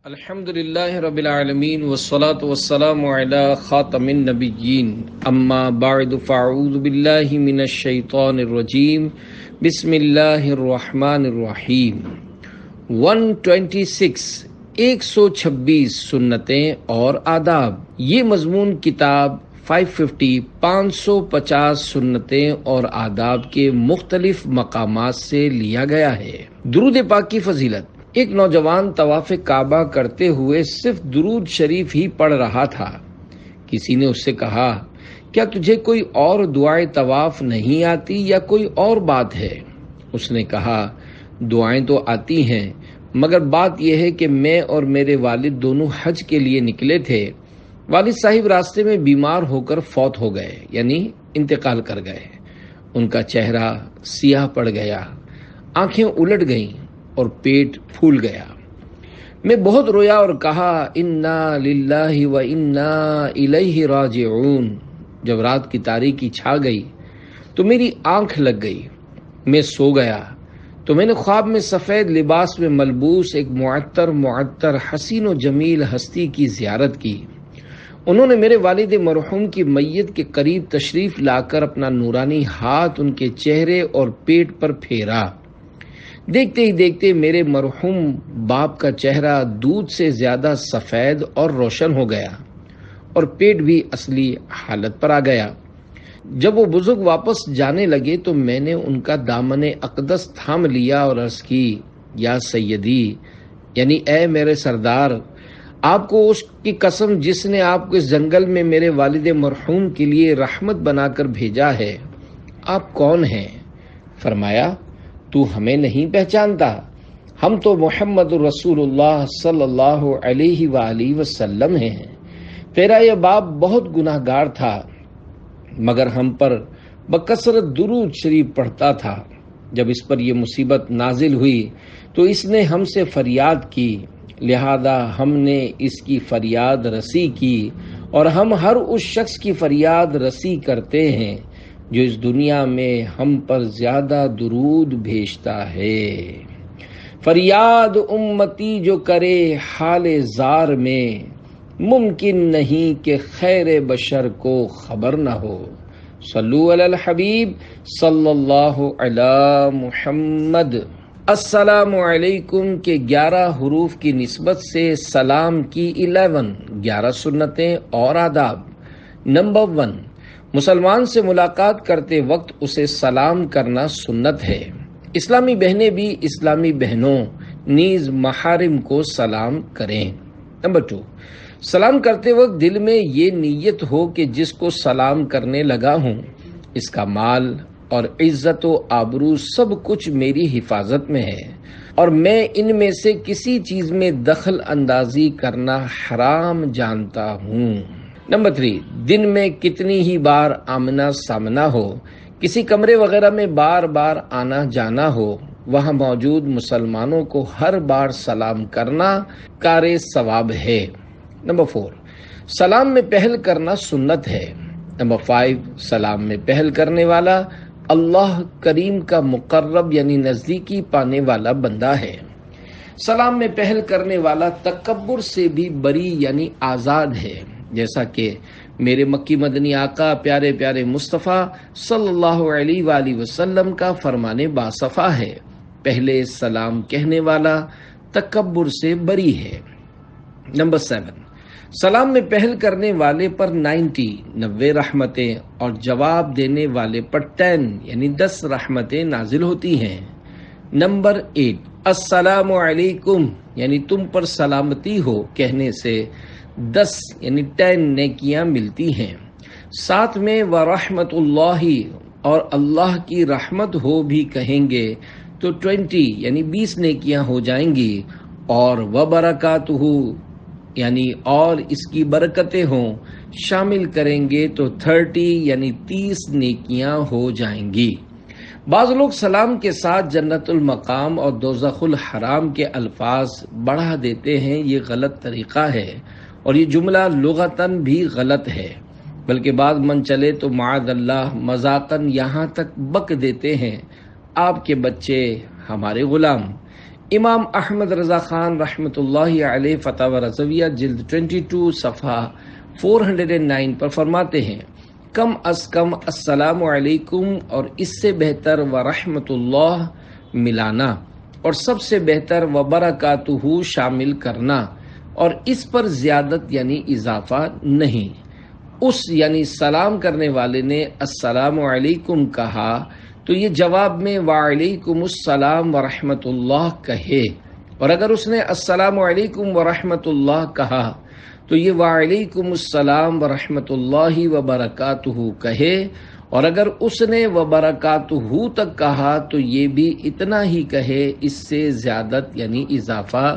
الحمد للہ رب العالمین والصلاة والسلام علی خاتم النبیین اما بعد فاعوذ باللہ من الشیطان الرجیم بسم اللہ الرحمن الرحیم 126 سنتیں اور آداب. یہ مضمون کتاب 550 سنتیں اور آداب کے مختلف مقامات سے لیا گیا ہے. درود پاک کی فضیلت. ایک نوجوان طواف کعبہ کرتے ہوئے صرف درود شریف ہی پڑھ رہا تھا. کسی نے اس سے کہا، کیا تجھے کوئی اور دعائیں طواف نہیں آتی یا کوئی اور بات ہے؟ اس نے کہا، دعائیں تو آتی ہیں، مگر بات یہ ہے کہ میں اور میرے والد دونوں حج کے لیے نکلے تھے. والد صاحب راستے میں بیمار ہو کر فوت ہو گئے، یعنی انتقال کر گئے. ان کا چہرہ سیاہ پڑ گیا، آنکھیں الٹ گئیں اور پیٹ پھول گیا. میں بہت رویا اور کہا، انا للہ و انا الیہ راجعون. جب رات کی تاریکی چھا گئی تو میری آنکھ لگ گئی. میں سو گیا تو میں نے خواب میں سفید لباس میں ملبوس ایک معطر حسین و جمیل ہستی کی زیارت کی. انہوں نے میرے والد مرحوم کی میت کے قریب تشریف لا کر اپنا نورانی ہاتھ ان کے چہرے اور پیٹ پر پھیرا. دیکھتے ہی دیکھتے میرے مرحوم باپ کا چہرہ دودھ سے زیادہ سفید اور روشن ہو گیا اور پیٹ بھی اصلی حالت پر آ گیا. جب وہ بزرگ واپس جانے لگے تو میں نے ان کا دامن اقدس تھام لیا اور عرض کی، یا سیدی، یعنی اے میرے سردار، آپ کو اس کی قسم جس نے آپ کو اس جنگل میں میرے والد مرحوم کے لیے رحمت بنا کر بھیجا ہے، آپ کون ہیں؟ فرمایا، تو ہمیں نہیں پہچانتا؟ ہم تو محمد رسول اللہ صلی اللہ علیہ وآلہ وسلم ہیں. تیرا یہ باپ بہت گناہ گار تھا، مگر ہم پر بکثرت درود شریف پڑھتا تھا. جب اس پر یہ مصیبت نازل ہوئی تو اس نے ہم سے فریاد کی، لہذا ہم نے اس کی فریاد رسی کی، اور ہم ہر اس شخص کی فریاد رسی کرتے ہیں جو اس دنیا میں ہم پر زیادہ درود بھیجتا ہے. فریاد امتی جو کرے حال زار میں، ممکن نہیں کہ خیر بشر کو خبر نہ ہو. صلو علی الحبیب صلی اللہ علی محمد. السلام علیکم کے 11 حروف کی نسبت سے سلام کی 11 سنتیں اور آداب. نمبر 1، مسلمان سے ملاقات کرتے وقت اسے سلام کرنا سنت ہے. اسلامی بہنیں بھی اسلامی بہنوں نیز محارم کو سلام کریں. نمبر 2، سلام کرتے وقت دل میں یہ نیت ہو کہ جس کو سلام کرنے لگا ہوں اس کا مال اور عزت و آبرو سب کچھ میری حفاظت میں ہے اور میں ان میں سے کسی چیز میں دخل اندازی کرنا حرام جانتا ہوں. نمبر 3، دن میں کتنی ہی بار آمنا سامنا ہو، کسی کمرے وغیرہ میں بار بار آنا جانا ہو، وہاں موجود مسلمانوں کو ہر بار سلام کرنا کار ثواب ہے. نمبر 4، سلام میں پہل کرنا سنت ہے. نمبر 5، سلام میں پہل کرنے والا اللہ کریم کا مقرب یعنی نزدیکی پانے والا بندہ ہے. سلام میں پہل کرنے والا تکبر سے بھی بری یعنی آزاد ہے، جیسا کہ میرے مکی مدنی آقا پیارے پیارے مصطفیٰ صلی اللہ علیہ وآلہ وسلم کا فرمان باصفا ہے، پہلے سلام کہنے والا تکبر سے بری ہے. نمبر 7، سلام میں پہل کرنے والے پر 90 رحمتیں اور جواب دینے والے پر 10 رحمتیں نازل ہوتی ہیں. نمبر 8، السلام علیکم یعنی تم پر سلامتی ہو کہنے سے 10 نیکیاں ملتی ہیں. ساتھ میں ورحمت اللہ اور اللہ کی رحمت ہو بھی کہیں گے تو 20 نیکیاں ہو جائیں گی، اور وبرکاتہ یعنی اور اس کی برکتیں ہوں شامل کریں گے تو 30 نیکیاں ہو جائیں گی. بعض لوگ سلام کے ساتھ جنت المقام اور دوزخ الحرام کے الفاظ بڑھا دیتے ہیں. یہ غلط طریقہ ہے اور یہ جملہ لغتاً بھی غلط ہے، بلکہ بعض من چلے تو معاذ اللہ مذاقاً یہاں تک بک دیتے ہیں، آپ کے بچے ہمارے غلام. امام احمد رضا خان رحمۃ اللہ علیہ فتاوی رضویہ جلد 22 صفحہ 409 پر فرماتے ہیں کم از کم السلام علیکم اور اس سے بہتر ورحمۃ اللہ ملانا اور سب سے بہتر وبرکاتہ شامل کرنا اور اس پر زیادت یعنی اضافہ نہیں۔ اس یعنی سلام کرنے والے نے السلام علیکم کہا تو یہ جواب میں وعلیکم السلام ورحمۃ اللہ کہے، اور اگر اس نے السلام علیکم ورحمۃ اللہ کہا تو یہ وعلیکم السلام ورحمۃ اللہ وبرکاتہ کہے، اور اگر اس نے وبرکاتہ تک کہا تو یہ بھی اتنا ہی کہے، اس سے زیادت یعنی اضافہ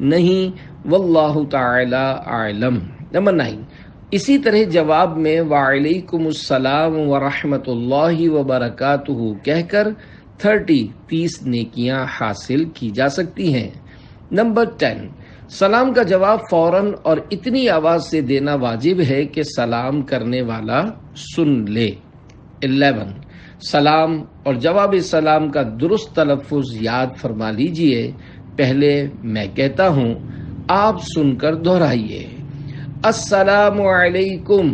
نہیں۔ واللہ تعالی اعلم۔ نمبر 9، اسی طرح جواب میں وعلیکم السلام ورحمۃ اللہ وبرکاتہ کہہ کر 30 نیکیاں حاصل کی جا سکتی ہیں۔ نمبر 10، سلام کا جواب فوراً اور اتنی آواز سے دینا واجب ہے کہ سلام کرنے والا سن لے۔ 11، سلام اور جواب سلام کا درست تلفظ یاد فرما لیجئے۔ پہلے میں کہتا ہوں، آپ سن کر دہرائیے۔ السلام علیکم۔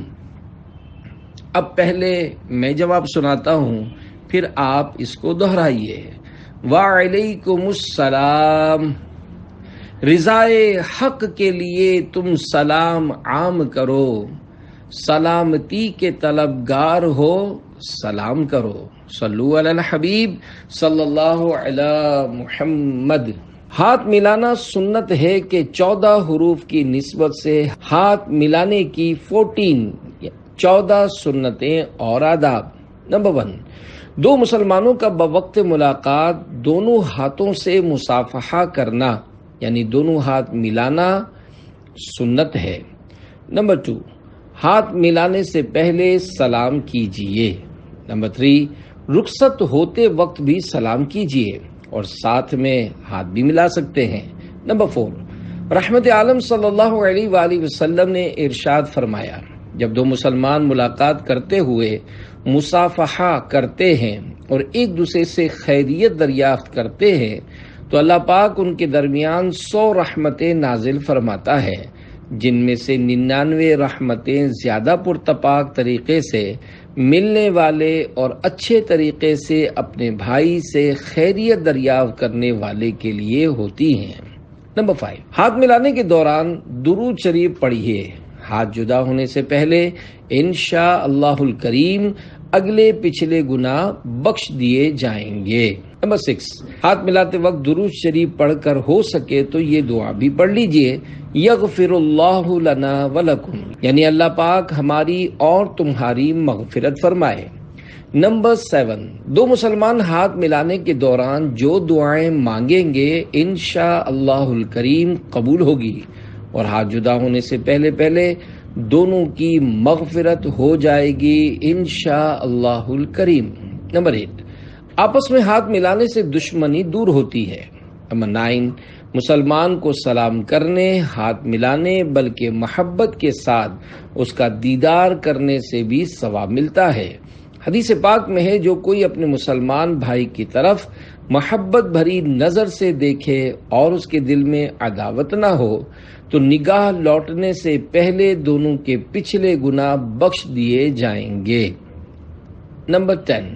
اب پہلے میں جواب سناتا ہوں، پھر آپ اس کو دہرائیے۔ وعلیکم السلام۔ رضائے حق کے لیے تم سلام عام کرو، سلامتی کے طلبگار ہو سلام کرو۔ صلو علی الحبیب صلی اللہ علی محمد۔ ہاتھ ملانا سنت ہے کہ 14 حروف کی نسبت سے ہاتھ ملانے کی 14 سنتیں اور آداب۔ نمبر 1، دو مسلمانوں کا بوقت ملاقات دونوں ہاتھوں سے مصافحہ کرنا یعنی دونوں ہاتھ ملانا سنت ہے۔ نمبر 2، ہاتھ ملانے سے پہلے سلام کیجئے۔ نمبر 3، رخصت ہوتے وقت بھی سلام کیجئے اور ساتھ میں ہاتھ بھی ملا سکتے ہیں۔ نمبر 4، رحمت عالم صلی اللہ علیہ وآلہ وسلم نے ارشاد فرمایا، جب دو مسلمان ملاقات کرتے ہوئے مصافحہ کرتے ہیں اور ایک دوسرے سے خیریت دریافت کرتے ہیں تو اللہ پاک ان کے درمیان 100 رحمتیں نازل فرماتا ہے، جن میں سے 99 رحمتیں زیادہ پرتپاک طریقے سے ملنے والے اور اچھے طریقے سے اپنے بھائی سے خیریت دریافت کرنے والے کے لیے ہوتی ہیں۔ نمبر 5، ہاتھ ملانے کے دوران درود شریف پڑھیے۔ ہاتھ جدا ہونے سے پہلے انشاء اللہ الکریم اگلے پچھلے گناہ بخش دیے جائیں گے۔ نمبر 6، ہاتھ ملاتے وقت درود شریف پڑھ کر ہو سکے تو یہ دعا بھی پڑھ لیجئے، یغفر اللہ لنا ولکم، یعنی اللہ پاک ہماری اور تمہاری مغفرت فرمائے۔ نمبر 7، دو مسلمان ہاتھ ملانے کے دوران جو دعائیں مانگیں گے انشاء اللہ الکریم قبول ہوگی، اور ہاتھ جدا ہونے سے پہلے دونوں کی مغفرت ہو جائے گی انشاء اللہ الکریم۔ نمبر 8، آپس میں ہاتھ ملانے سے دشمنی دور ہوتی ہے۔ نمبر 9، مسلمان کو سلام کرنے، ہاتھ ملانے بلکہ محبت کے ساتھ اس کا دیدار کرنے سے بھی ثواب ملتا ہے۔ حدیث پاک میں ہے، جو کوئی اپنے مسلمان بھائی کی طرف محبت بھری نظر سے دیکھے اور اس کے دل میں عداوت نہ ہو تو نگاہ لوٹنے سے پہلے دونوں کے پچھلے گناہ بخش دیے جائیں گے۔ نمبر 10،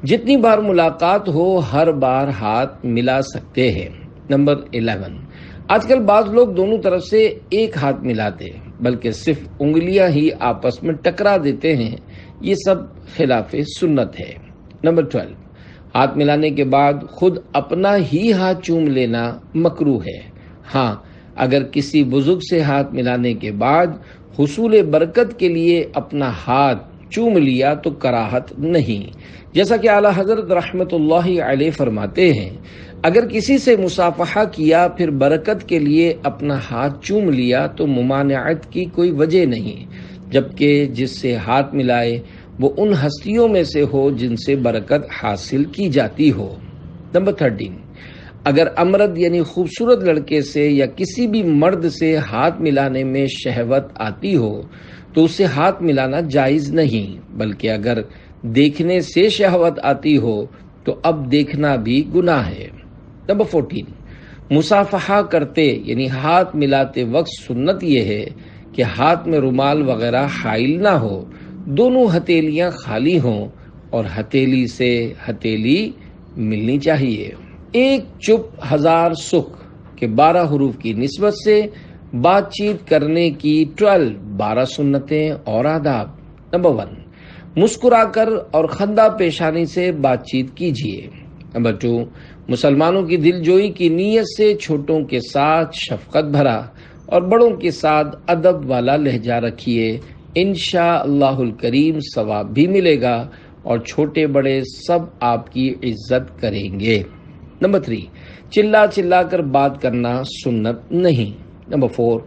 جتنی بار ملاقات ہو ہر بار ہاتھ ملا سکتے ہیں۔ نمبر 11، آج کل بعض لوگ دونوں طرف سے ایک ہاتھ ملاتے بلکہ صرف انگلیاں ہی آپس میں ٹکرا دیتے ہیں، یہ سب خلاف سنت ہے۔ نمبر 12، ہاتھ ملانے کے بعد خود اپنا ہی ہاتھ چوم لینا مکروہ ہے۔ ہاں، اگر کسی بزرگ سے ہاتھ ملانے کے بعد حصول برکت کے لیے اپنا ہاتھ چوم لیا تو کراہت نہیں، جیسا کہ اعلیٰ حضرت رحمت اللہ علیہ فرماتے ہیں، اگر کسی سے مصافحہ کیا پھر برکت کے لیے اپنا ہاتھ چوم لیا تو ممانعت کی کوئی وجہ نہیں، جبکہ جس سے ہاتھ ملائے وہ ان ہستیوں میں سے ہو جن سے برکت حاصل کی جاتی ہو۔ نمبر 13، اگر امرد یعنی خوبصورت لڑکے سے یا کسی بھی مرد سے ہاتھ ملانے میں شہوت آتی ہو تو اسے ہاتھ ملانا جائز نہیں، بلکہ اگر دیکھنے سے شہوت آتی ہو تو اب دیکھنا بھی گناہ ہے۔ نمبر 14، مصافحہ کرتے یعنی ہاتھ ملاتے وقت سنت یہ ہے کہ ہاتھ میں رومال وغیرہ حائل نہ ہو، دونوں ہتھیلیاں خالی ہوں اور ہتھیلی سے ہتھیلی ملنی چاہیے۔ ایک چپ ہزار سکھ کے 12 حروف کی نسبت سے بات چیت کرنے کی 12 سنتیں اور آداب۔ نمبر 1، مسکرا کر اور خندہ پیشانی سے بات چیت کیجیے۔ نمبر 2، مسلمانوں کی دل جوئی کی نیت سے چھوٹوں کے ساتھ شفقت بھرا اور بڑوں کے ساتھ ادب والا لہجہ رکھیے، انشاءاللہ الکریم ثواب بھی ملے گا اور چھوٹے بڑے سب آپ کی عزت کریں گے۔ نمبر 3، چلا چلا کر بات کرنا سنت نہیں۔ نمبر 4،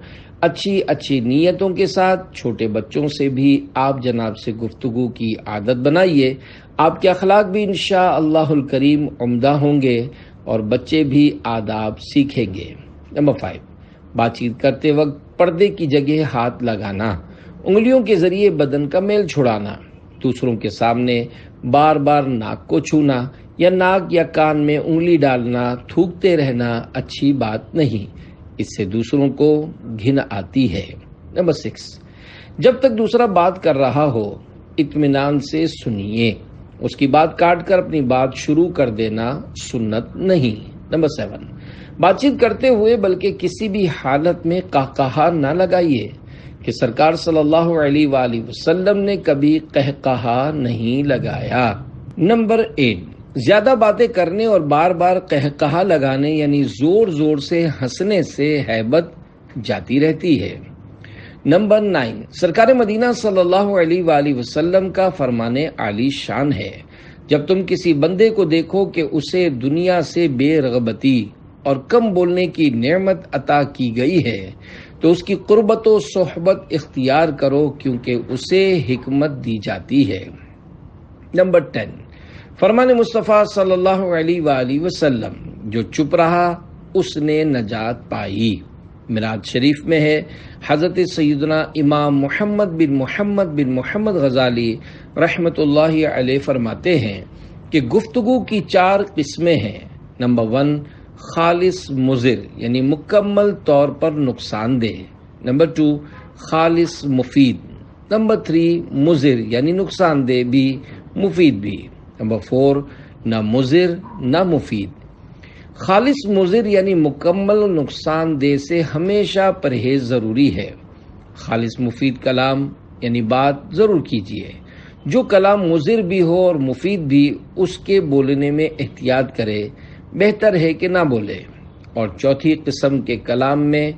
اچھی نیتوں کے ساتھ چھوٹے بچوں سے بھی آپ جناب سے گفتگو کی عادت بنائیے، آپ کے اخلاق بھی انشاءاللہ الکریم عمدہ ہوں گے اور بچے بھی آداب سیکھیں گے۔ نمبر 5، بات چیت کرتے وقت پردے کی جگہ ہاتھ لگانا، انگلیوں کے ذریعے بدن کا میل چھڑانا، دوسروں کے سامنے بار بار ناک کو چھونا یا ناک یا کان میں انگلی ڈالنا، تھوکتے رہنا اچھی بات نہیں، اس سے دوسروں کو گھن آتی ہے۔ نمبر 6، جب تک دوسرا بات کر رہا ہو اطمینان سے سنیے، اس کی بات کاٹ کر اپنی بات شروع کر دینا سنت نہیں۔ نمبر 7، بات چیت کرتے ہوئے بلکہ کسی بھی حالت میں قہقہا نہ لگائیے کہ سرکار صلی اللہ علیہ وآلہ وسلم نے کبھی قہقہا نہیں لگایا۔ نمبر 8، زیادہ باتیں کرنے اور بار بار قہقہا لگانے یعنی زور زور سے ہنسنے سے ہیبت جاتی رہتی ہے۔ نمبر 9، سرکار مدینہ صلی اللہ علیہ وآلہ وسلم کا فرمان عالی شان ہے، جب تم کسی بندے کو دیکھو کہ اسے دنیا سے بے رغبتی اور کم بولنے کی نعمت عطا کی گئی ہے تو اس کی قربت و صحبت اختیار کرو، کیونکہ اسے حکمت دی جاتی ہے۔ نمبر 10، فرمان مصطفیٰ صلی اللہ علیہ وآلہ وسلم، جو چپ رہا اس نے نجات پائی۔ معراج شریف میں ہے، حضرت سیدنا امام محمد بن محمد غزالی رحمت اللہ علیہ فرماتے ہیں کہ گفتگو کی 4 قسمیں ہیں۔ نمبر 1، خالص مضر یعنی مکمل طور پر نقصان دہ۔ نمبر 2، خالص مفید۔ نمبر 3، مضر یعنی نقصان دہ بھی مفید بھی۔ نمبر 4، نہ مضر نہ مفید۔ خالص مضر یعنی مکمل نقصان دہ سے ہمیشہ پرہیز ضروری ہے۔ خالص مفید کلام یعنی بات ضرور کیجیے، جو کلام مضر بھی ہو اور مفید بھی اس کے بولنے میں احتیاط کرے، بہتر ہے کہ نہ بولے۔ اور چوتھی قسم کے کلام میں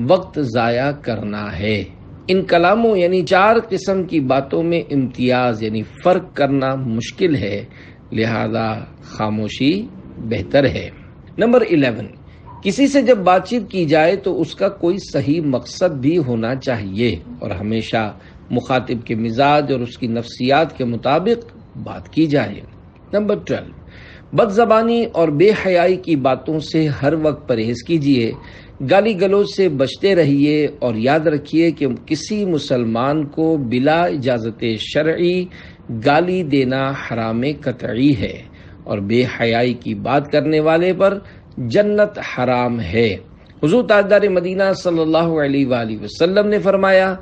وقت ضائع کرنا ہے۔ ان کلاموں یعنی 4 قسم کی باتوں میں امتیاز یعنی فرق کرنا مشکل ہے، لہذا خاموشی بہتر ہے۔ نمبر 11، کسی سے جب بات چیت کی جائے تو اس کا کوئی صحیح مقصد بھی ہونا چاہیے اور ہمیشہ مخاطب کے مزاج اور اس کی نفسیات کے مطابق بات کی جائے۔ نمبر 12، بد زبانی اور بے حیائی کی باتوں سے ہر وقت پرہیز کیجیے، گالی گلوچ سے بچتے رہیے اور یاد رکھیے کہ کسی مسلمان کو بلا اجازت شرعی گالی دینا حرام قطعی ہے اور بے حیائی کی بات کرنے والے پر جنت حرام ہے۔ حضور تاجدار مدینہ صلی اللہ علیہ وآلہ وسلم نے فرمایا،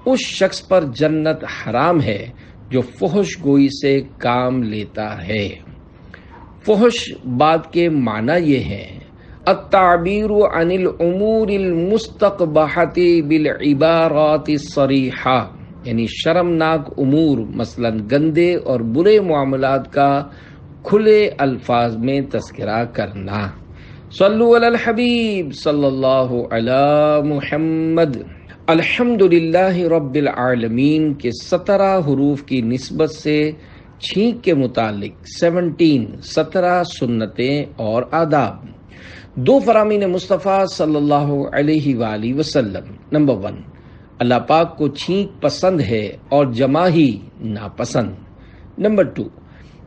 اس شخص پر جنت حرام ہے جو فحش گوئی سے کام لیتا ہے۔ فحش بات کے معنی یہ ہیں، التعبیر عن الامور المستقبحۃ بالعبارات الصریحہ، یعنی شرمناک امور مثلا گندے اور برے معاملات کا کھلے الفاظ میں تذکرہ کرنا۔ صلو علی الحبیب صلی اللہ علی محمد۔ الحمدللہ رب العالمین کے 17 حروف کی نسبت سے چھینک کے متعلق 17 سنتیں اور آداب۔ 2 فرامین مصطفیٰ صلی اللہ علیہ وآلہ وسلم۔ نمبر 1، اللہ پاک کو چھینک پسند ہے اور جماہی ناپسند۔ نمبر 2،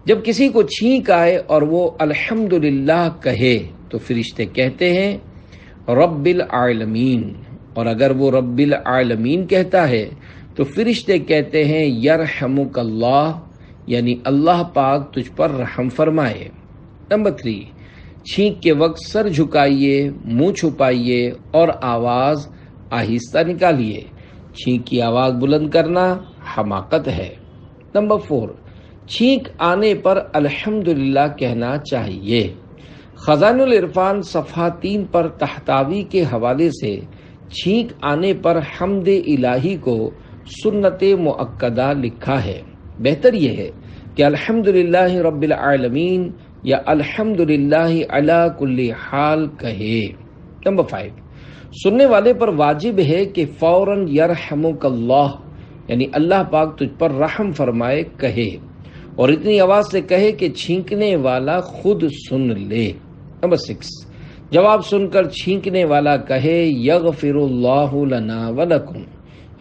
جب کسی کو چھینک آئے اور وہ الحمدللہ کہے تو فرشتے کہتے ہیں رب العالمین، اور اگر وہ رب العالمین کہتا ہے تو فرشتے کہتے ہیں یرحمک اللہ، یعنی اللہ پاک تجھ پر رحم فرمائے۔ نمبر 3، چھینک کے وقت سر جھکائیے، منہ چھپائیے اور آواز آہستہ نکالیے۔ چھینک کی آواز بلند کرنا حماقت ہے۔ نمبر 4، چھینک آنے پر الحمدللہ کہنا چاہیے۔ خزائن العرفان صفحہ 3 پر تحتاوی کے حوالے سے چھینک آنے پر حمد الہی کو سنت مؤکدہ لکھا ہے۔ بہتر یہ ہے کہ الحمدللہ رب العالمین یا الحمدللہ علی کل حال کہے۔ نمبر 5، سننے والے پر واجب ہے کہ فوراً یرحمک اللہ یعنی اللہ پاک تجھ پر رحم فرمائے کہے، اور اتنی آواز سے کہے کہ چھینکنے والا خود سن لے۔ نمبر 6، جواب سن کر چھینکنے والا کہے یغفر اللہ لنا ولکم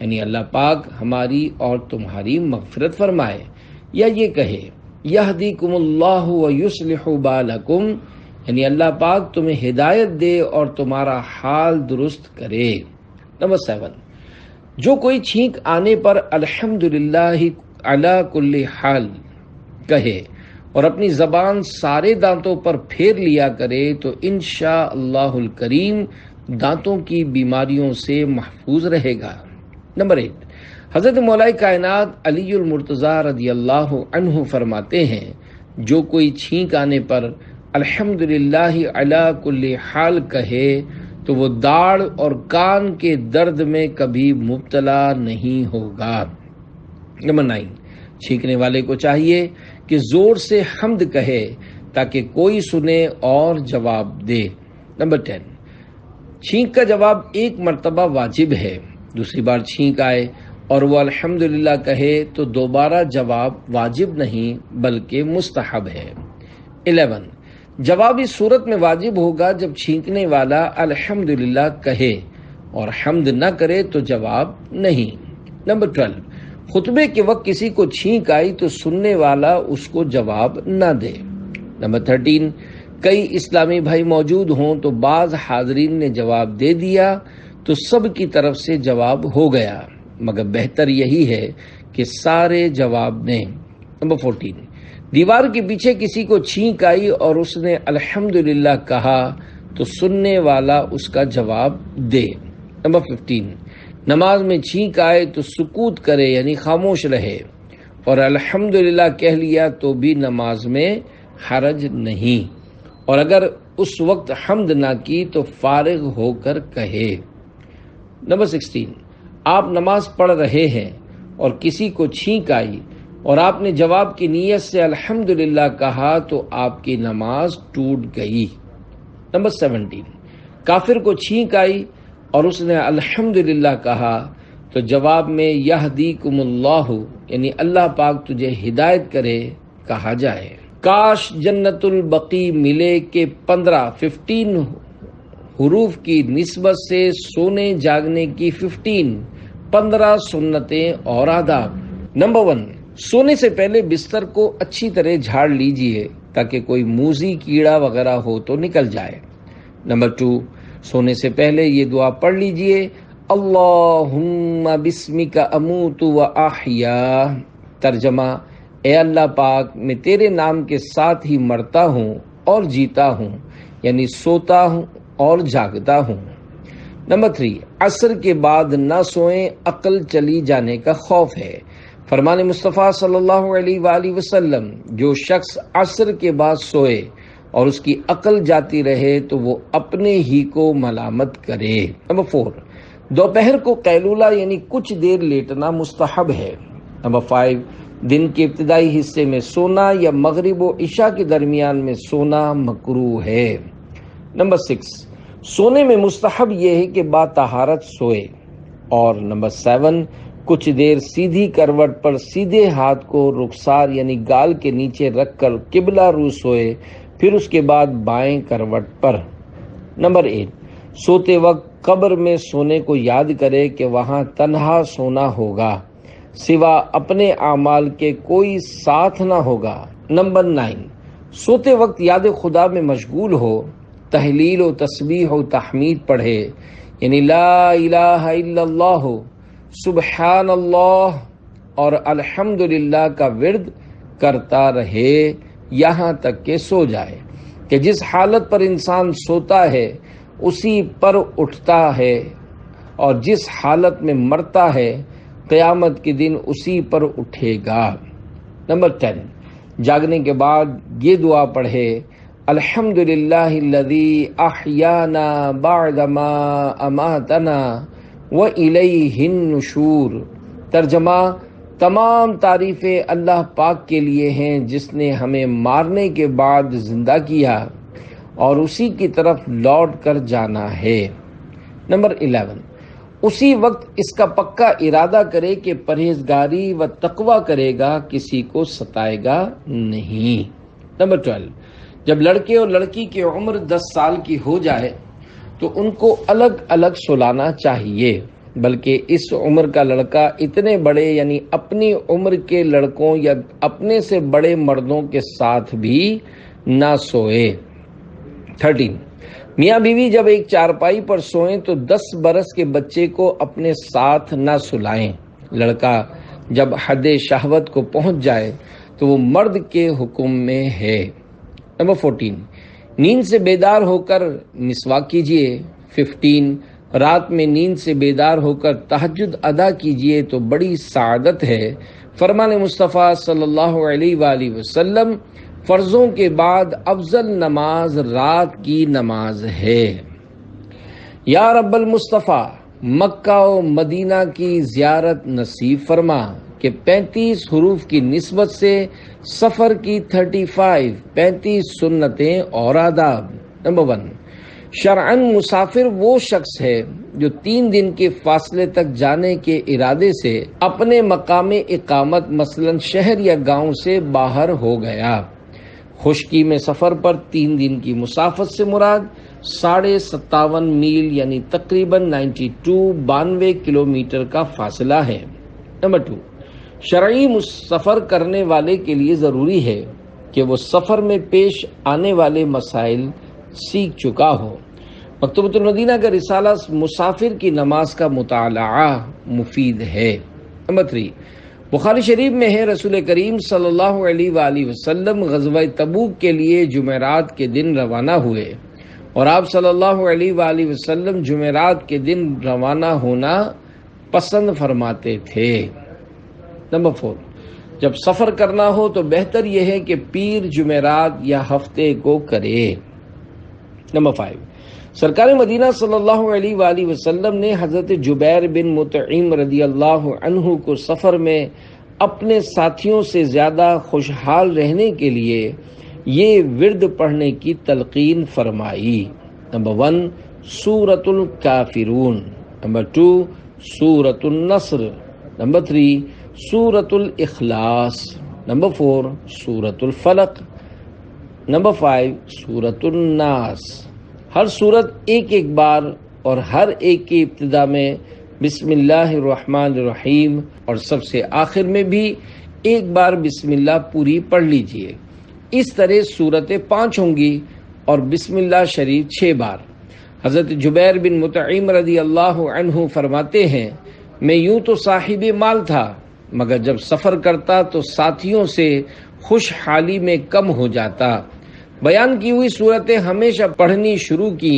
یعنی اللہ پاک ہماری اور تمہاری مغفرت فرمائے، یا یہ کہے یہدیکم اللہ ویصلح بالکم یعنی اللہ پاک تمہیں ہدایت دے اور تمہارا حال درست کرے۔ نمبر 7، جو کوئی چھینک آنے پر الحمدللہ علی کل حال کہے اور اپنی زبان سارے دانتوں پر پھیر لیا کرے تو انشاءاللہ الکریم دانتوں کی بیماریوں سے محفوظ رہے گا۔ نمبر 8، حضرت مولا کائنات علی المرتضیٰ رضی اللہ عنہ فرماتے ہیں جو کوئی چھینک آنے پر الحمدللہ علی کل حال کہے تو وہ داڑھ اور کان کے درد میں کبھی مبتلا نہیں ہوگا۔ نمبر 9، چھینکنے والے کو چاہیے کہ زور سے حمد کہے تاکہ کوئی سنے اور جواب دے۔ نمبر 10، چھینک کا جواب ایک مرتبہ واجب ہے، دوسری بار چھینک آئے اور وہ الحمدللہ کہے تو دوبارہ جواب واجب نہیں بلکہ مستحب ہے۔ 11، جواب اس صورت میں واجب ہوگا جب چھینکنے والا الحمدللہ کہے اور حمد نہ کرے تو جواب نہیں۔ نمبر 12، خطبے کے وقت کسی کو چھینک آئی تو سننے والا اس کو جواب نہ دے۔ نمبر 13، کئی اسلامی بھائی موجود ہوں تو بعض حاضرین نے جواب دے دیا تو سب کی طرف سے جواب ہو گیا، مگر بہتر یہی ہے کہ سارے جواب دیں۔ نمبر 14، دیوار کے پیچھے کسی کو چھینک آئی اور اس نے الحمدللہ کہا تو سننے والا اس کا جواب دے۔ نمبر 15، نماز میں چھینک آئے تو سکوت کرے یعنی خاموش رہے، اور الحمدللہ کہہ لیا تو بھی نماز میں حرج نہیں، اور اگر اس وقت حمد نہ کی تو فارغ ہو کر کہے۔ نمبر 16، آپ نماز پڑھ رہے ہیں اور کسی کو چھینک آئی اور آپ نے جواب کی نیت سے الحمدللہ کہا تو آپ کی نماز ٹوٹ گئی۔ نمبر 17، کافر کو چھینک آئی اور اس نے الحمدللہ کہا تو جواب میں یہدیکم اللہ یعنی اللہ پاک تجھے ہدایت کرے کہا جائے۔ کاش جنت البقیع ملے کہ 15 حروف کی نسبت سے سونے جاگنے کی 15 سنتیں اور آداب۔ نمبر 1، سونے سے پہلے بستر کو اچھی طرح جھاڑ لیجئے تاکہ کوئی موذی کیڑا وغیرہ ہو تو نکل جائے۔ نمبر 2، سونے سے پہلے یہ دعا پڑھ لیجئے اللہم بسمک اموت و احیا۔ ترجمہ، اے اللہ پاک میں تیرے نام کے ساتھ ہی مرتا ہوں اور جیتا ہوں، یعنی سوتا ہوں اور جاگتا ہوں۔ نمبر 3، عصر کے بعد نہ سوئیں، عقل چلی جانے کا خوف ہے۔ فرمان مصطفیٰ صلی اللہ علیہ وآلہ وسلم، جو شخص عصر کے بعد سوئے اور اس کی عقل جاتی رہے تو وہ اپنے ہی کو ملامت کرے۔ نمبر 4، دوپہر کو قیلولہ یعنی کچھ دیر لیٹنا مستحب ہے۔ نمبر 5، دن کے ابتدائی حصے میں سونا یا مغرب و عشاء کے درمیان میں سونا مکروہ ہے۔ نمبر 6، سونے میں مستحب یہ ہے کہ با طہارت سوئے۔ اور نمبر 7، کچھ دیر سیدھی کروٹ پر سیدھے ہاتھ کو رخسار یعنی گال کے نیچے رکھ کر قبلہ رو سوئے، پھر اس کے بعد بائیں کروٹ پر۔ نمبر 8، سوتے وقت قبر میں سونے کو یاد کرے کہ وہاں تنہا سونا ہوگا، سوا اپنے اعمال کے کوئی ساتھ نہ ہوگا۔ نمبر 9، سوتے وقت یاد خدا میں مشغول ہو، تحلیل و تسبیح و تحمید پڑھے، یعنی لا الہ الا اللہ، سبحان اللہ اور الحمدللہ کا ورد کرتا رہے یہاں تک کہ سو جائے۔ کہ جس حالت پر انسان سوتا ہے اسی پر اٹھتا ہے، اور جس حالت میں مرتا ہے قیامت کے دن اسی پر اٹھے گا۔ نمبر 10، جاگنے کے بعد یہ دعا پڑھے، الحمدللہ الذی احیانا بعدما اماتنا والیہ النشور۔ ترجمہ، تمام تعریفیں اللہ پاک کے لیے ہیں جس نے ہمیں مارنے کے بعد زندہ کیا اور اسی کی طرف لوٹ کر جانا ہے۔ نمبر 11، اسی وقت اس کا پکا ارادہ کرے کہ پرہیزگاری و تقوی کرے گا، کسی کو ستائے گا نہیں۔ نمبر 12، جب لڑکے اور لڑکی کی عمر 10 سال کی ہو جائے تو ان کو الگ الگ سلانا چاہیے، بلکہ اس عمر کا لڑکا اتنے بڑے یعنی اپنی عمر کے لڑکوں یا اپنے سے بڑے مردوں کے ساتھ بھی نہ سوئے۔ 13، میاں بیوی جب ایک چارپائی پر سوئیں تو 10 برس کے بچے کو اپنے ساتھ نہ سلائیں۔ لڑکا جب حد شہوت کو پہنچ جائے تو وہ مرد کے حکم میں ہے۔ نمبر 14، نیند سے بیدار ہو کر مسواک کیجیے۔ 15، رات میں نیند سے بیدار ہو کر تہجد ادا کیجیے تو بڑی سعادت ہے۔ فرمان مصطفیٰ صلی اللہ علیہ وآلہ وسلم، فرضوں کے بعد افضل نماز رات کی نماز ہے۔ یا رب المصطفیٰ، مکہ و مدینہ کی زیارت نصیب فرما کہ 35 حروف کی نسبت سے سفر کی 35 سنتیں اور آداب۔ نمبر 1، شرعاً مسافر وہ شخص ہے جو 3 دن کے فاصلے تک جانے کے ارادے سے اپنے مقام اقامت مثلا شہر یا گاؤں سے باہر ہو گیا۔ خشکی میں سفر پر 3 دن کی مسافت سے مراد 57.5 میل یعنی تقریباً 92 کلومیٹر کا فاصلہ ہے۔ نمبر 2، شرعی سفر کرنے والے کے لیے ضروری ہے کہ وہ سفر میں پیش آنے والے مسائل سیکھ چکا ہو۔ مکتبۃ المدینہ کا رسالہ مسافر کی نماز کا مطالعہ مفید ہے۔ نمبر 3، بخاری شریف میں ہے، رسول کریم صلی اللہ علیہ وآلہ وسلم غزوہ تبوک کے لیے جمعرات کے دن روانہ ہوئے، اور آپ صلی اللہ علیہ وآلہ وسلم جمعرات کے دن روانہ ہونا پسند فرماتے تھے۔ نمبر 4، جب سفر کرنا ہو تو بہتر یہ ہے کہ پیر، جمعرات یا ہفتے کو کرے۔ نمبر 5، سرکار مدینہ صلی اللہ علیہ وآلہ وسلم نے حضرت جبیر بن مطعم رضی اللہ عنہ کو سفر میں اپنے ساتھیوں سے زیادہ خوشحال رہنے کے لیے یہ ورد پڑھنے کی تلقین فرمائی۔ نمبر 1، سورۃ الکافرون۔ نمبر 2، سورۃ النصر۔ نمبر 3، سورۃ الاخلاص۔ نمبر 4، سورۃ الفلق۔ نمبر 5، سورۃ الناس۔ ہر سورت ایک بار اور ہر ایک کی ابتدا میں بسم اللہ الرحمن الرحیم اور سب سے آخر میں بھی ایک بار بسم اللہ پوری پڑھ لیجئے۔ اس طرح سورتیں 5 ہوں گی اور بسم اللہ شریف 6 بار۔ حضرت جبیر بن مطعم رضی اللہ عنہ فرماتے ہیں، میں یوں تو صاحب مال تھا، مگر جب سفر کرتا تو ساتھیوں سے خوشحالی میں کم ہو جاتا۔ بیان کی ہوئی صورتیں ہمیشہ پڑھنی شروع کی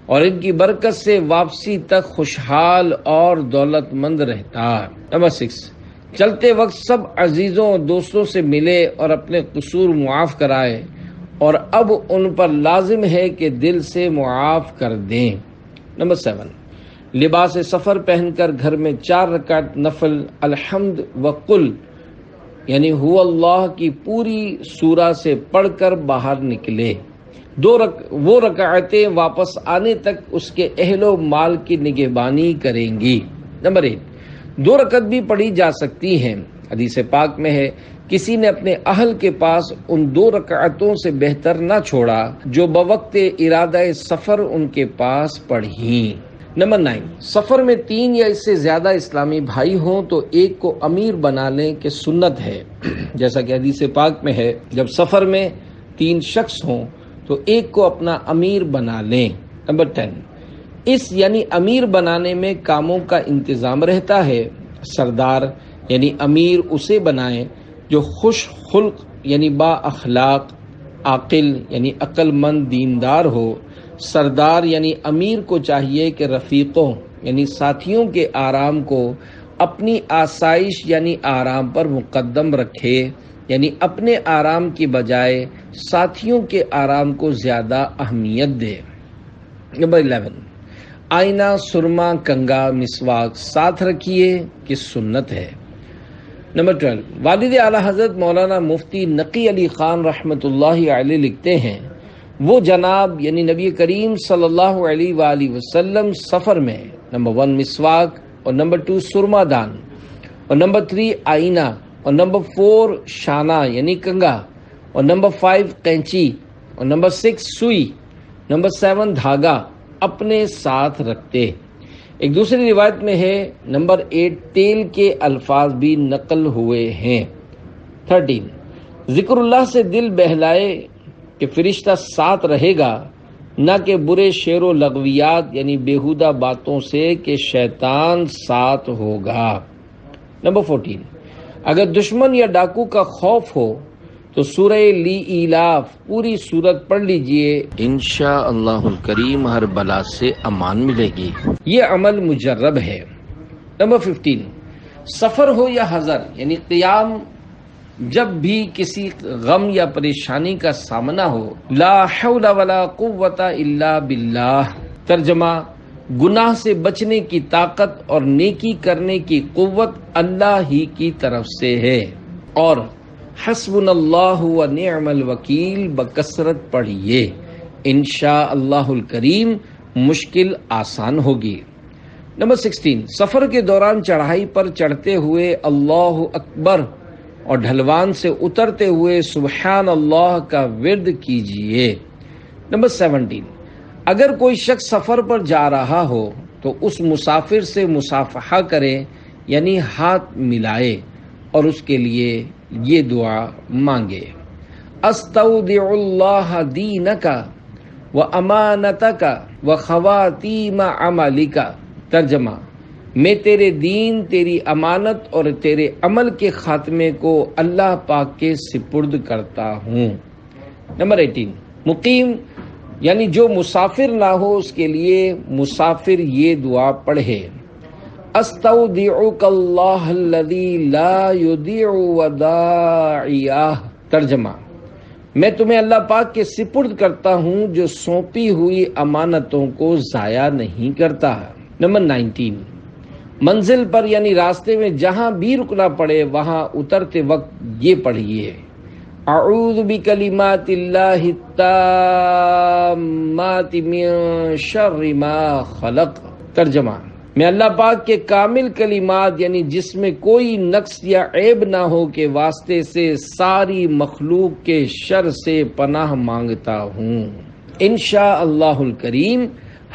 اور ان کی برکت سے واپسی تک خوشحال اور دولت مند رہتا۔ نمبر 6، چلتے وقت سب عزیزوں اور دوستوں سے ملے اور اپنے قصور معاف کرائے، اور اب ان پر لازم ہے کہ دل سے معاف کر دیں۔ نمبر 7، لباس سفر پہن کر گھر میں 4 رکعت نفل الحمد وقل یعنی هو اللہ کی پوری سورہ سے پڑھ کر باہر نکلے۔ وہ رکعتیں واپس آنے تک اس کے اہل و مال کی نگہبانی کریں گی۔ نمبر 8، 2 رکعت بھی پڑھی جا سکتی ہیں۔ حدیث پاک میں ہے، کسی نے اپنے اہل کے پاس ان 2 رکعتوں سے بہتر نہ چھوڑا جو بوقت ارادہ سفر ان کے پاس پڑھیں۔ نمبر 9، سفر میں 3 یا اس سے زیادہ اسلامی بھائی ہوں تو ایک کو امیر بنانے کی سنت ہے، جیسا کہ حدیث پاک میں ہے، جب سفر میں 3 شخص ہوں تو ایک کو اپنا امیر بنا لیں۔ نمبر 10، اس یعنی امیر بنانے میں کاموں کا انتظام رہتا ہے۔ سردار یعنی امیر اسے بنائیں جو خوش خلق یعنی با اخلاق عاقل یعنی عقل مند دیندار ہو، سردار یعنی امیر کو چاہیے کہ رفیقوں یعنی ساتھیوں کے آرام کو اپنی آسائش یعنی آرام پر مقدم رکھے، یعنی اپنے آرام کی بجائے ساتھیوں کے آرام کو زیادہ اہمیت دے۔ نمبر 11، آئینہ، سرما، کنگا، مسواک ساتھ رکھیے کہ سنت ہے۔ نمبر 12، والد اعلیٰ حضرت مولانا مفتی نقی علی خان رحمۃ اللہ علیہ لکھتے ہیں، وہ جناب یعنی نبی کریم صلی اللہ علیہ وآلہ وسلم سفر میں نمبر 1 مسواک اور نمبر 2 سرما دان اور نمبر 3 آئینہ اور نمبر 4 شانہ یعنی کنگا اور نمبر 5 قینچی اور نمبر 6 سوئی، نمبر 7 دھاگا اپنے ساتھ رکھتے۔ ایک دوسری روایت میں ہے نمبر 8 تیل کے الفاظ بھی نقل ہوئے ہیں۔ 13، ذکر اللہ سے دل بہلائے کہ فرشتہ ساتھ رہے گا، نہ کہ برے شعر و لغویات یعنی بیہودہ باتوں سے کہ شیطان ساتھ ہوگا۔ نمبر 14، اگر دشمن یا ڈاکو کا خوف ہو تو سورہ لی ایلاف پوری سورت پڑھ لیجئے، انشاءاللہ الکریم ہر بلا سے امان ملے گی۔ یہ عمل مجرب ہے۔ نمبر 15، سفر ہو یا حضر یعنی قیام، جب بھی کسی غم یا پریشانی کا سامنا ہو، لا حول ولا قوت الا باللہ، ترجمہ گناہ سے بچنے کی طاقت اور نیکی کرنے کی قوت اللہ ہی کی طرف سے ہے، اور حسبنا اللہ و نعم الوکیل بکثرت پڑھیے، انشاءاللہ الکریم مشکل آسان ہوگی۔ نمبر 16، سفر کے دوران چڑھائی پر چڑھتے ہوئے اللہ اکبر اور ڈھلوان سے اترتے ہوئے سبحان اللہ کا ورد کیجیے۔ نمبر 17، اگر کوئی شخص سفر پر جا رہا ہو تو اس مسافر سے مصافحہ کرے یعنی ہاتھ ملائے اور اس کے لیے یہ دعا مانگے، استودع اللہ دینک و امانتک و خواتیم عملک، ترجمہ میں تیرے دین، تیری امانت اور تیرے عمل کے خاتمے کو اللہ پاک کے سپرد کرتا ہوں۔ نمبر 18، مقیم یعنی جو مسافر نہ ہو اس کے لیے مسافر یہ دعا پڑھے، استودعک اللہ الذی لا یضیع ودائعہ، ترجمہ میں تمہیں اللہ پاک کے سپرد کرتا ہوں جو سونپی ہوئی امانتوں کو ضائع نہیں کرتا۔ نمبر 19، منزل پر یعنی راستے میں جہاں بھی رکنا پڑے وہاں اترتے وقت یہ پڑھیے، اعوذ بکلمات اللہ التامات من شر ما خلق، ترجمہ میں اللہ پاک کے کامل کلمات یعنی جس میں کوئی نقص یا عیب نہ ہو کے واسطے سے ساری مخلوق کے شر سے پناہ مانگتا ہوں، انشاءاللہ الکریم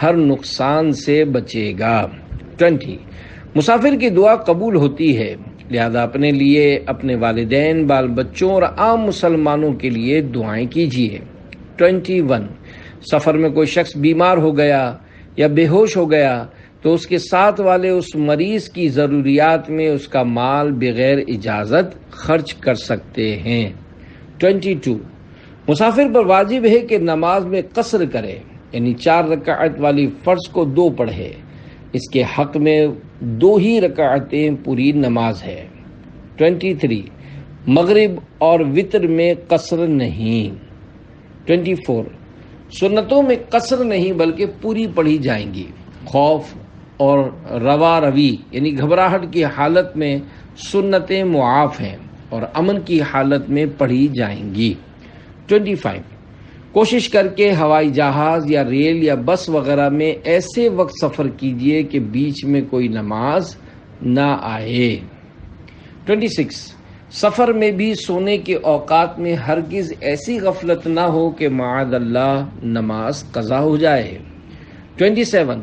ہر نقصان سے بچے گا۔ 20، مسافر کی دعا قبول ہوتی ہے، لہذا اپنے لیے، اپنے والدین، بال بچوں اور عام مسلمانوں کے لیے دعائیں کیجیے۔ 21، سفر میں کوئی شخص بیمار ہو گیا یا بے ہوش ہو گیا تو اس کے ساتھ والے اس مریض کی ضروریات میں اس کا مال بغیر اجازت خرچ کر سکتے ہیں۔ 22، مسافر پر واجب ہے کہ نماز میں قصر کرے، یعنی 4 رکعت والی فرض کو 2 پڑھے، اس کے حق میں 2 ہی رکعتیں پوری نماز ہے۔ 23، مغرب اور وتر میں قصر نہیں۔ 24، سنتوں میں قصر نہیں بلکہ پوری پڑھی جائیں گی، خوف اور روا روی یعنی گھبراہٹ کی حالت میں سنتیں معاف ہیں اور امن کی حالت میں پڑھی جائیں گی۔ 25، کوشش کر کے ہوائی جہاز یا ریل یا بس وغیرہ میں ایسے وقت سفر کیجیے کہ بیچ میں کوئی نماز نہ آئے۔ 26، سفر میں بھی سونے کے اوقات میں ہرگز ایسی غفلت نہ ہو کہ معاذ اللہ نماز قضا ہو جائے۔ 27،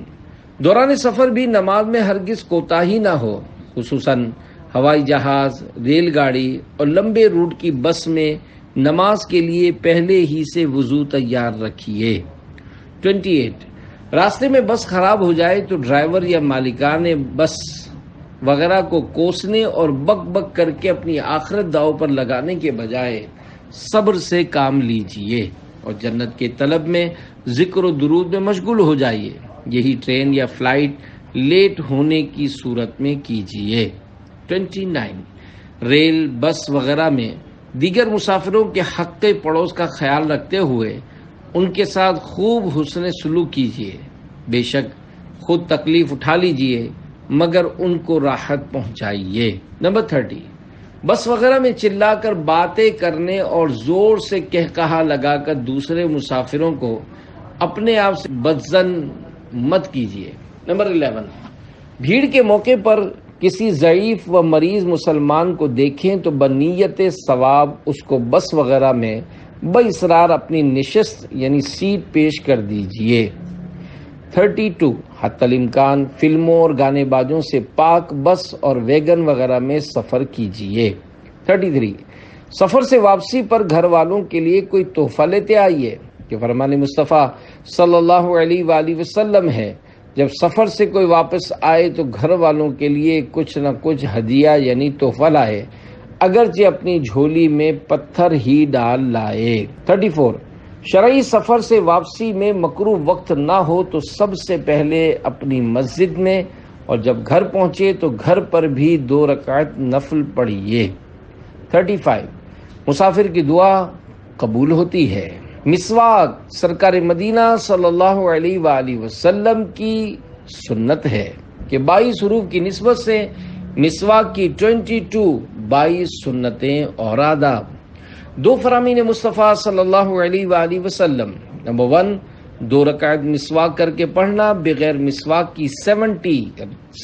دوران سفر بھی نماز میں ہرگز کوتاہی نہ ہو، خصوصاً ہوائی جہاز، ریل گاڑی اور لمبے روٹ کی بس میں نماز کے لیے پہلے ہی سے وضو تیار رکھیے۔ 28، راستے میں بس خراب ہو جائے تو ڈرائیور یا مالکان بس وغیرہ کو کوسنے اور بک بک کر کے اپنی آخرت داؤ پر لگانے کے بجائے صبر سے کام لیجئے اور جنت کے طلب میں ذکر و درود میں مشغول ہو جائیے. یہی ٹرین یا فلائٹ لیٹ ہونے کی صورت میں کیجئے. 29. ریل، بس وغیرہ میں دیگر مسافروں کے حق پڑوس کا خیال رکھتے ہوئے ان کے ساتھ خوب حسن سلوک کیجیے. بے شک خود تکلیف اٹھا لیجیے مگر ان کو راحت پہنچائیے. نمبر 30. بس وغیرہ میں چلا کر باتیں کرنے اور زور سے کہا لگا کر دوسرے مسافروں کو اپنے آپ سے بدظن مت کیجیے. نمبر 11. بھیڑ کے موقع پر کسی ضعیف و مریض مسلمان کو دیکھیں تو بنیت ثواب اس کو بس وغیرہ میں باصرار اپنی نشست یعنی سیٹ پیش کر دیجئے. 32. حتی الامکان فلموں اور گانے بازوں سے پاک بس اور ویگن وغیرہ میں سفر کیجئے. 33. سفر سے واپسی پر گھر والوں کے لیے کوئی تحفہ لیتے آئیے کہ فرمان مصطفیٰ صلی اللہ علیہ وآلہ وسلم ہے جب سفر سے کوئی واپس آئے تو گھر والوں کے لیے کچھ نہ کچھ ہدیہ یعنی تحفہ لائے اگرچہ اپنی جھولی میں پتھر ہی ڈال لائے. 34. شرعی سفر سے واپسی میں مکروہ وقت نہ ہو تو سب سے پہلے اپنی مسجد میں اور جب گھر پہنچے تو گھر پر بھی 2 رکعت نفل پڑھیے. 35. مسافر کی دعا قبول ہوتی ہے. مسواک سرکار مدینہ صلی اللہ علیہ وآلہ وسلم کی سنت ہے کہ 22 حروف کی نسبت سے مسواک کی 22 سنتیں اور آداب. 2 فرامین مصطفیٰ صلی اللہ علیہ وآلہ وسلم. نمبر 1 2 رکعت مسواک کر کے پڑھنا بغیر مسواک کی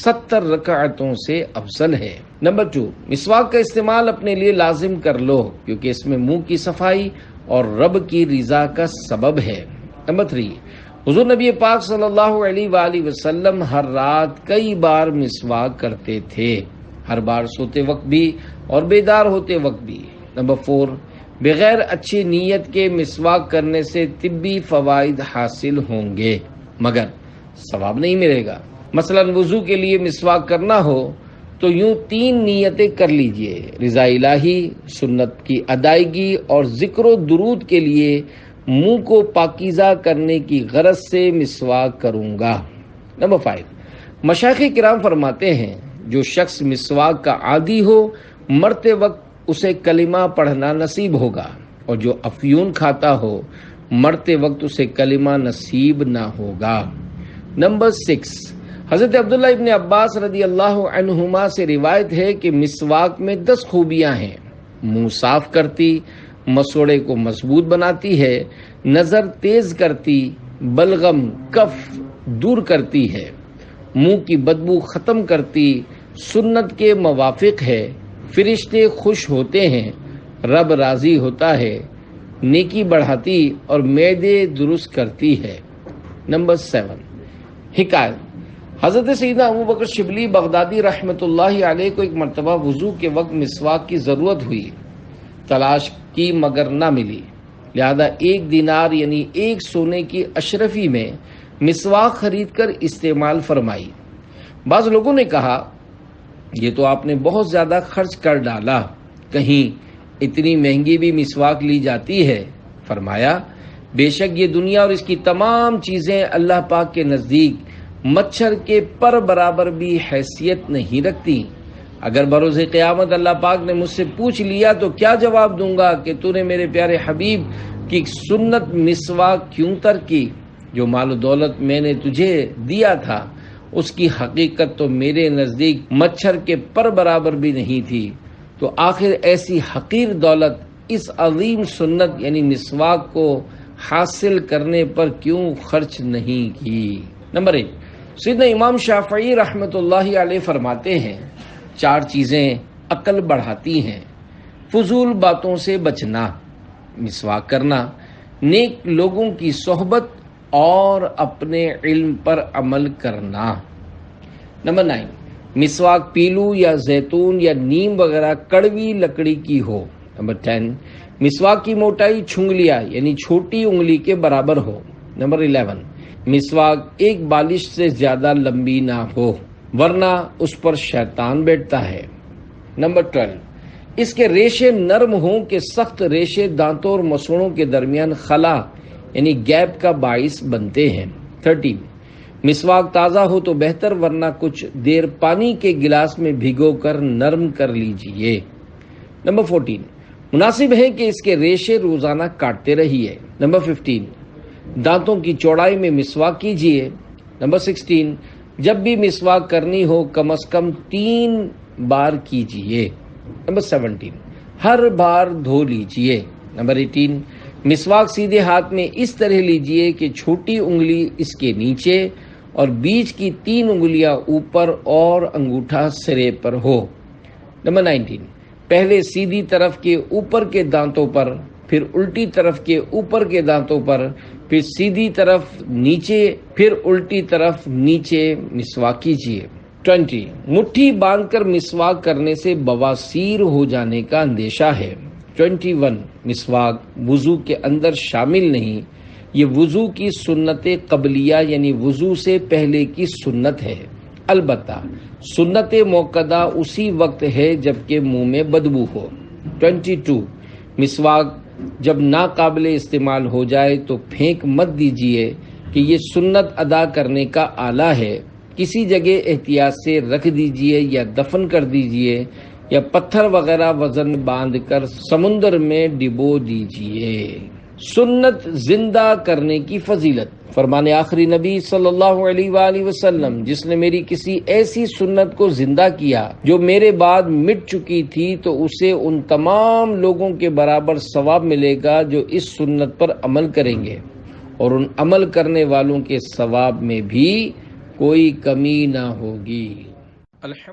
70 رکعتوں سے افضل ہے. نمبر 2 مسواک کا استعمال اپنے لیے لازم کر لو کیونکہ اس میں منہ کی صفائی اور رب کی رضا کا سبب ہے. نمبر 3 حضور نبی پاک صلی اللہ علیہ وآلہ وسلم ہر رات کئی بار مسواک کرتے تھے، ہر بار سوتے وقت بھی اور بیدار ہوتے وقت بھی. نمبر 4 بغیر اچھی نیت کے مسواک کرنے سے طبی فوائد حاصل ہوں گے مگر ثواب نہیں ملے گا. مثلا وضو کے لیے مسواک کرنا ہو تو یوں 3 نیتیں کر لیجئے: رضا الہی، سنت کی ادائیگی اور ذکر و درود کے لیے منہ کو پاکیزہ کرنے کی غرض سے مسواک کروں گا. نمبر 5 مشائخ کرام فرماتے ہیں جو شخص مسواک کا عادی ہو مرتے وقت اسے کلمہ پڑھنا نصیب ہوگا اور جو افیون کھاتا ہو مرتے وقت اسے کلمہ نصیب نہ ہوگا. نمبر 6 حضرت عبداللہ ابن عباس رضی اللہ عنہما سے روایت ہے کہ مسواک میں 10 خوبیاں ہیں: منہ صاف کرتی، مسوڑے کو مضبوط بناتی ہے، نظر تیز کرتی، بلغم کف دور کرتی ہے، منہ کی بدبو ختم کرتی، سنت کے موافق ہے، فرشتے خوش ہوتے ہیں، رب راضی ہوتا ہے، نیکی بڑھاتی اور معدے درست کرتی ہے. نمبر 7 حکایت حضرت سیدنا ابوبکر شبلی بغدادی رحمۃ اللہ علیہ کو ایک مرتبہ وضو کے وقت مسواک کی ضرورت ہوئی، تلاش کی مگر نہ ملی، لہذا 1 دینار یعنی 1 سونے کی اشرفی میں مسواک خرید کر استعمال فرمائی. بعض لوگوں نے کہا یہ تو آپ نے بہت زیادہ خرچ کر ڈالا، کہیں اتنی مہنگی بھی مسواک لی جاتی ہے؟ فرمایا بے شک یہ دنیا اور اس کی تمام چیزیں اللہ پاک کے نزدیک مچھر کے پر برابر بھی حیثیت نہیں رکھتی. اگر بروز قیامت اللہ پاک نے مجھ سے پوچھ لیا تو کیا جواب دوں گا کہ تو نے میرے پیارے حبیب کی سنت مسواک کیوں ترک کی؟ جو مال و دولت میں نے تجھے دیا تھا اس کی حقیقت تو میرے نزدیک مچھر کے پر برابر بھی نہیں تھی، تو آخر ایسی حقیر دولت اس عظیم سنت یعنی مسواک کو حاصل کرنے پر کیوں خرچ نہیں کی؟ نمبر 1 سیدنا امام شافعی رحمۃ اللہ علیہ فرماتے ہیں 4 چیزیں عقل بڑھاتی ہیں: فضول باتوں سے بچنا، مسواک کرنا، نیک لوگوں کی صحبت اور اپنے علم پر عمل کرنا. نمبر 9 مسواک پیلو یا زیتون یا نیم وغیرہ کڑوی لکڑی کی ہو. نمبر 10 مسواک کی موٹائی چھنگلیا یعنی چھوٹی انگلی کے برابر ہو. نمبر 11 مسواک ایک بالش سے زیادہ لمبی نہ ہو ورنہ اس پر شیطان بیٹھتا ہے. نمبر 12 اس کے ریشے نرم ہوں کہ سخت ریشے دانتوں اور مسوڑوں کے درمیان خلا یعنی گیپ کا باعث بنتے ہیں۔ 13 مسواک تازہ ہو تو بہتر، ورنہ کچھ دیر پانی کے گلاس میں بھگو کر نرم کر لیجئے۔ نمبر 14 مناسب ہے کہ اس کے ریشے روزانہ کاٹتے رہیے۔ نمبر 15 دانتوں کی چوڑائی میں مسواک کیجئے۔ نمبر 16 جب بھی مسواک کرنی ہو کم از کم 3 بار کیجئے۔ نمبر 17 ہر بار دھو لیجئے۔ نمبر 18 مسواک سیدھے ہاتھ میں اس طرح لیجئے کہ چھوٹی انگلی اس کے نیچے اور بیچ کی 3 انگلیاں اوپر اور انگوٹھا سرے پر ہو۔ نمبر 19 پہلے سیدھی طرف کے اوپر کے دانتوں پر، پھر الٹی طرف کے اوپر کے دانتوں پر، پھر سیدھی طرف نیچے، پھر الٹی طرف نیچے مسواک کیجیے۔ 20 مٹھی باندھ کر مسواک کرنے سے بواسیر ہو جانے کا اندیشہ ہے۔ 21 مسواک وضو کے اندر شامل نہیں، یہ وضو کی سنت قبلیہ یعنی وضو سے پہلے کی سنت ہے۔ البتہ سنت موقدہ اسی وقت ہے جبکہ منہ میں بدبو ہو۔ 22 مسواک جب ناقابل استعمال ہو جائے تو پھینک مت دیجیے کہ یہ سنت ادا کرنے کا آلہ ہے، کسی جگہ احتیاط سے رکھ دیجیے یا دفن کر دیجیے یا پتھر وغیرہ وزن باندھ کر سمندر میں ڈبو دیجیے۔ سنت زندہ کرنے کی فضیلت۔ فرمان آخری نبی صلی اللہ علیہ وآلہ وسلم، جس نے میری کسی ایسی سنت کو زندہ کیا جو میرے بعد مٹ چکی تھی تو اسے ان تمام لوگوں کے برابر ثواب ملے گا جو اس سنت پر عمل کریں گے، اور ان عمل کرنے والوں کے ثواب میں بھی کوئی کمی نہ ہوگی۔ الحمد